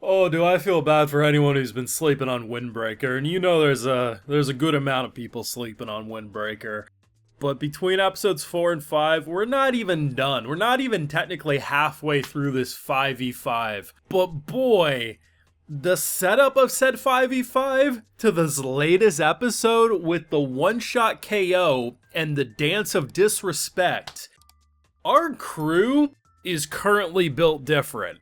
Oh, do I feel bad for anyone who's been sleeping on Windbreaker? And you know there's a good amount of people sleeping on Windbreaker. But between episodes 4 and 5, we're not even done. We're not even technically halfway through this 5v5. But boy, the setup of said 5v5 to this latest episode with the one-shot KO and the dance of disrespect. Our crew is currently built different.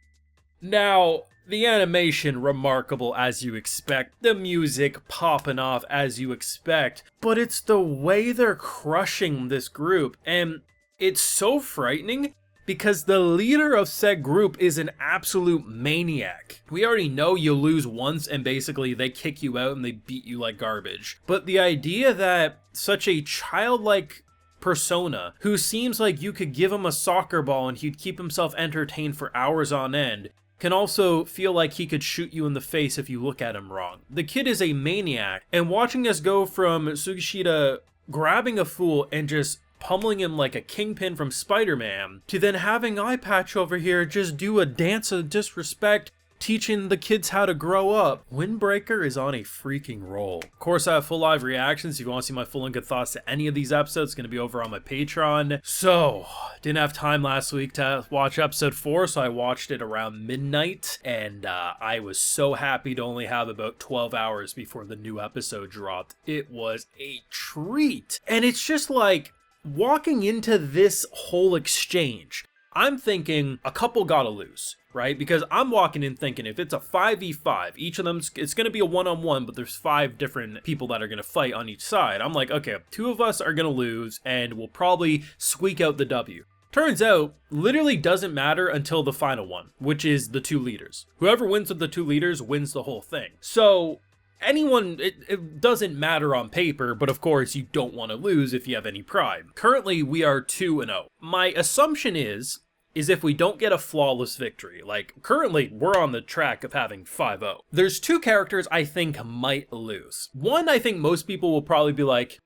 Now, the animation remarkable as you expect, the music popping off as you expect, but it's the way they're crushing this group, and it's so frightening because the leader of said group is an absolute maniac. We already know you lose once and basically they kick you out and they beat you like garbage, but the idea that such a childlike persona, who seems like you could give him a soccer ball and he'd keep himself entertained for hours on end, can also feel like he could shoot you in the face if you look at him wrong. The kid is a maniac, and watching us go from Sugishita grabbing a fool and just pummeling him like a kingpin from Spider-Man, to then having Eye Patch over here just do a dance of disrespect, teaching the kids how to grow up. Windbreaker is on a freaking roll. Of course, I have full live reactions. If you want to see my full and good thoughts to any of these episodes, it's going to be over on my Patreon. So, didn't have time last week to watch episode 4, so I watched it around midnight, and I was so happy to only have about 12 hours before the new episode dropped. It was a treat. And it's just like, walking into this whole exchange, I'm thinking a couple gotta lose, right? Because I'm walking in thinking if it's a 5v5, each of them, it's going to be a one-on-one, but there's 5 different people that are going to fight on each side. I'm like, okay, 2 of us are going to lose and we'll probably squeak out the W. Turns out, literally doesn't matter until the final one, which is the 2 leaders. Whoever wins with the 2 leaders wins the whole thing. So anyone, it doesn't matter on paper, but of course you don't want to lose if you have any pride. Currently, we are 2-0. My assumption is if we don't get a flawless victory, like currently we're on the track of having 5-0. There's 2 characters I think might lose. One, I think most people will probably be like,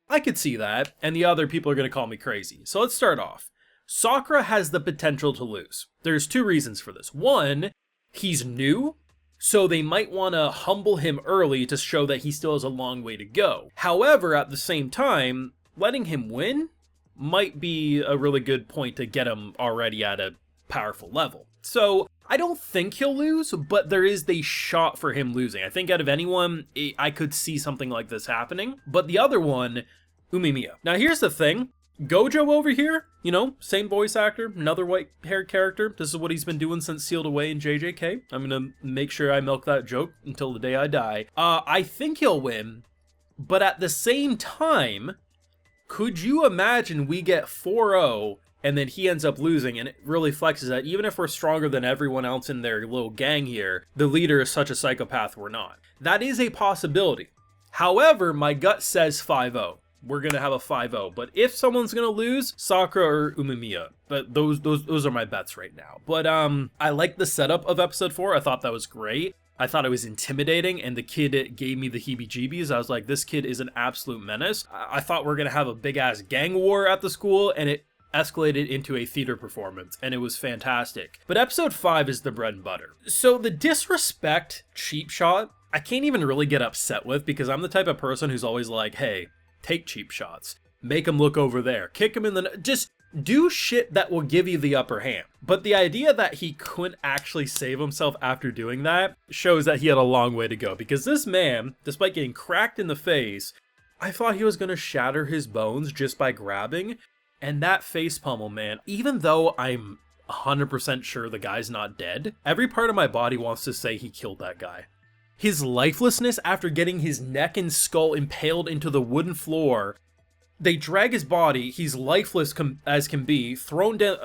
I could see that, and the other people are going to call me crazy. So let's start off. Sakura has the potential to lose. There's 2 reasons for this. One, he's new, so they might want to humble him early to show that he still has a long way to go. However, at the same time, letting him win might be a really good point to get him already at a powerful level. So I don't think he'll lose, but there is the shot for him losing. I think out of anyone, I could see something like this happening. But the other one, Umemiya. Now here's the thing. Gojo over here, you know, same voice actor, another white-haired character. This is what he's been doing since Sealed Away in JJK. I'm gonna make sure I milk that joke until the day I die. I think he'll win, but at the same time, could you imagine we get 4-0 and then he ends up losing, and it really flexes that even if we're stronger than everyone else in their little gang here, the leader is such a psychopath we're not. That is a possibility. However, my gut says 5-0. We're going to have a 5-0. But if someone's going to lose, Sakura or Umemiya. But those are my bets right now. But I like the setup of episode 4. I thought that was great. I thought it was intimidating, and the kid gave me the heebie-jeebies. I was like, this kid is an absolute menace. I thought we were going to have a big-ass gang war at the school, and it escalated into a theater performance, and it was fantastic. But episode 5 is the bread and butter. So the disrespect cheap shot, I can't even really get upset with, because I'm the type of person who's always like, hey, take cheap shots. Make him look over there. Kick him in the... Just do shit that will give you the upper hand. But the idea that he couldn't actually save himself after doing that shows that he had a long way to go. Because this man, despite getting cracked in the face, I thought he was going to shatter his bones just by grabbing. And that face pummel, man, even though I'm 100% sure the guy's not dead, every part of my body wants to say he killed that guy. His lifelessness after getting his neck and skull impaled into the wooden floor. They drag his body, he's lifeless as can be, thrown down,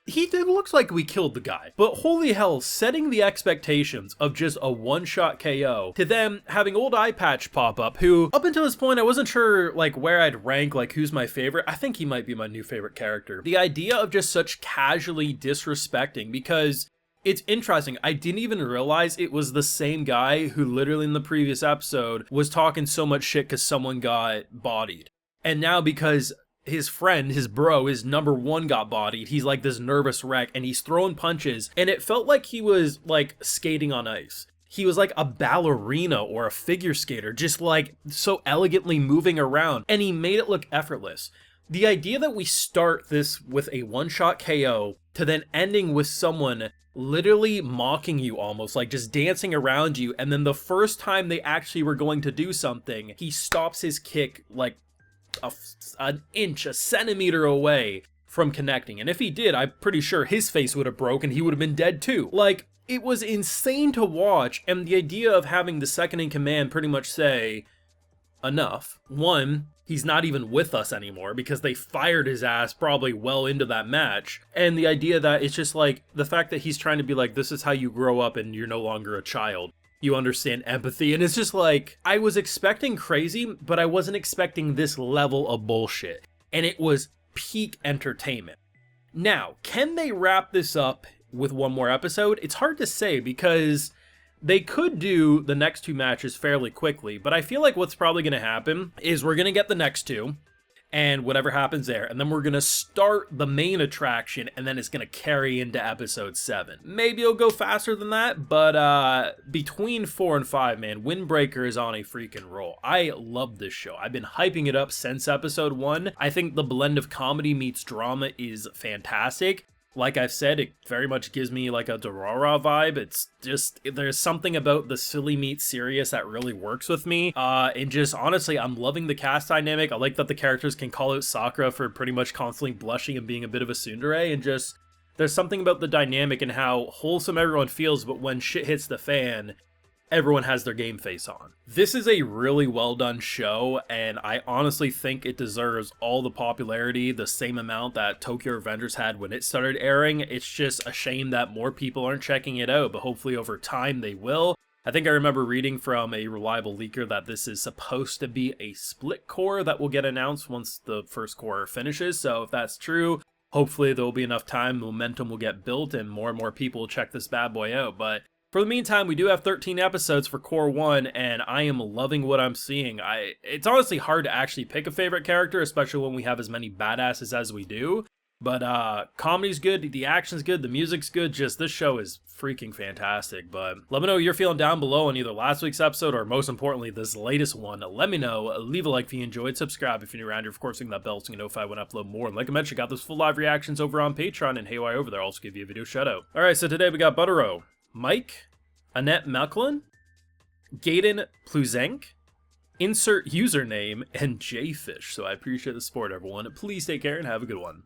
it looks like we killed the guy. But holy hell, setting the expectations of just a one-shot KO to them having old Eye Patch pop up, who, up until this point, I wasn't sure, like, where I'd rank, like, who's my favorite. I think he might be my new favorite character. The idea of just such casually disrespecting, because it's interesting, I didn't even realize it was the same guy who literally in the previous episode was talking so much shit because someone got bodied. And now because his friend, his bro, his number one got bodied. He's like this nervous wreck and he's throwing punches. And it felt like he was like skating on ice. He was like a ballerina or a figure skater, just like so elegantly moving around. And he made it look effortless. The idea that we start this with a one-shot KO to then ending with someone literally mocking you almost, like just dancing around you. And then the first time they actually were going to do something, he stops his kick like an inch, a centimeter away from connecting. And if he did, I'm pretty sure his face would have broken. He would have been dead too. Like, it was insane to watch. And the idea of having the second in command pretty much say, enough. One, he's not even with us anymore because they fired his ass probably well into that match. And the idea that it's just like the fact that he's trying to be like, this is how you grow up and you're no longer a child. You understand empathy. And it's just like, I was expecting crazy, but I wasn't expecting this level of bullshit. And it was peak entertainment. Now, can they wrap this up with one more episode? It's hard to say because they could do the next two matches fairly quickly, but I feel like what's probably going to happen is we're going to get the next two and whatever happens there, and then we're going to start the main attraction, and then it's going to carry into episode 7. Maybe it'll go faster than that, but between 4 and 5, man, Windbreaker is on a freaking roll. I love this show. I've been hyping it up since episode 1. I think the blend of comedy meets drama is fantastic. Like I've said, it very much gives me like a Dorara vibe. It's just, there's something about the silly meets serious that really works with me. And just honestly, I'm loving the cast dynamic. I like that the characters can call out Sakura for pretty much constantly blushing and being a bit of a tsundere. And just, there's something about the dynamic and how wholesome everyone feels, but when shit hits the fan, everyone has their game face on. This is a really well done show, and I honestly think it deserves all the popularity, the same amount that Tokyo Revengers had when it started airing. It's just a shame that more people aren't checking it out, but hopefully over time they will. I think I remember reading from a reliable leaker that this is supposed to be a split core that will get announced once the first core finishes, so if that's true, hopefully there will be enough time, momentum will get built, and more people will check this bad boy out. But for the meantime, we do have 13 episodes for Core 1, and I am loving what I'm seeing. It's honestly hard to actually pick a favorite character, especially when we have as many badasses as we do. But comedy's good, the action's good, the music's good, just this show is freaking fantastic. But let me know what you're feeling down below on either last week's episode or most importantly, this latest one. Let me know, leave a like if you enjoyed, subscribe if you're new around here, of course, ring that bell so you know if I when I upload more. And like I mentioned, got those full live reactions over on Patreon, and hey, while you're over there, I'll also give you a video shout out. Alright, so today we got Buttero, Mike, Annette Malklin, Gaiden Pluzenk, insert username, and Jfish. So I appreciate the support, everyone. Please take care and have a good one.